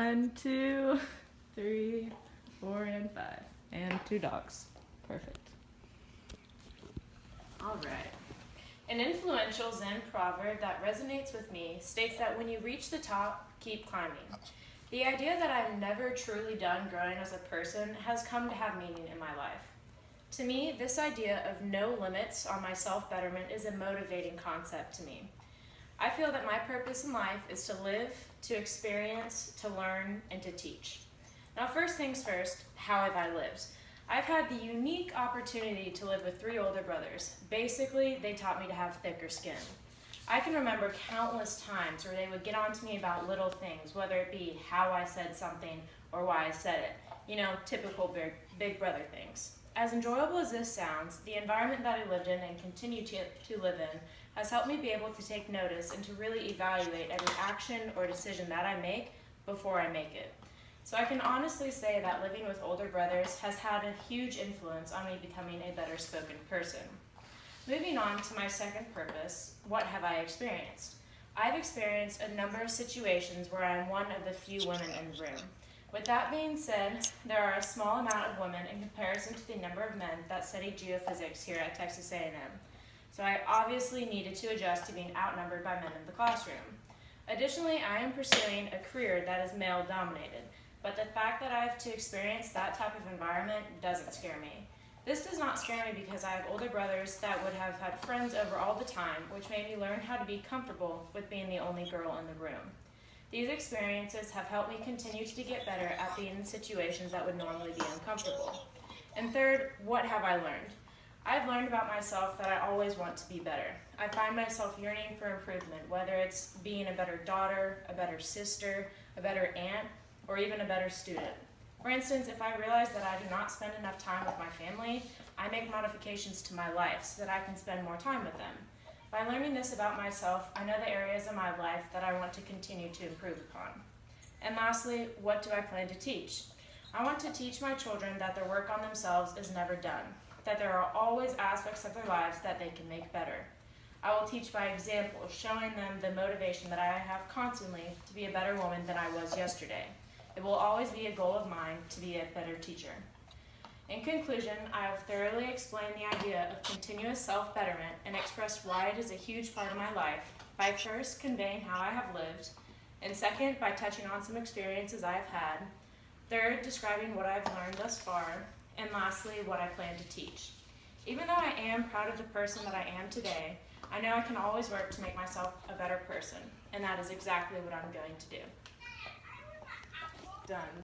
1, 2, 3, 4, and 5. And 2 dogs. Perfect. All right. An influential Zen proverb that resonates with me states that when you reach the top, keep climbing. The idea that I'm never truly done growing as a person has come to have meaning in my life. To me, this idea of no limits on my self-betterment is a motivating concept to me. I feel that my purpose in life is to live, to experience, to learn, and to teach. Now, first things first, how have I lived? I've had the unique opportunity to live with 3 older brothers. Basically, they taught me to have thicker skin. I can remember countless times where they would get on to me about little things, whether it be how I said something or why I said it. You know, typical big brother things. As enjoyable as this sounds, the environment that I lived in and continue to live in has helped me be able to take notice and to really evaluate every action or decision that I make before I make it. So I can honestly say that living with older brothers has had a huge influence on me becoming a better spoken person. Moving on to my second purpose, what have I experienced? I've experienced a number of situations where I'm one of the few women in the room. With that being said, there are a small amount of women in comparison to the number of men that study geophysics here at Texas A&M. So I obviously needed to adjust to being outnumbered by men in the classroom. Additionally, I am pursuing a career that is male dominated, but the fact that I have to experience that type of environment doesn't scare me. This does not scare me because I have older brothers that would have had friends over all the time, which made me learn how to be comfortable with being the only girl in the room. These experiences have helped me continue to get better at being in situations that would normally be uncomfortable. And third, what have I learned? I've learned about myself that I always want to be better. I find myself yearning for improvement, whether it's being a better daughter, a better sister, a better aunt, or even a better student. For instance, if I realize that I do not spend enough time with my family, I make modifications to my life so that I can spend more time with them. By learning this about myself, I know the areas of my life that I want to continue to improve upon. And lastly, what do I plan to teach? I want to teach my children that their work on themselves is never done, that there are always aspects of their lives that they can make better. I will teach by example, showing them the motivation that I have constantly to be a better woman than I was yesterday. It will always be a goal of mine to be a better teacher. In conclusion, I have thoroughly explained the idea of continuous self-betterment and expressed why it is a huge part of my life by first conveying how I have lived, and second, by touching on some experiences I have had, third, describing what I've learned thus far, and lastly, what I plan to teach. Even though I am proud of the person that I am today, I know I can always work to make myself a better person, and that is exactly what I'm going to do. Done.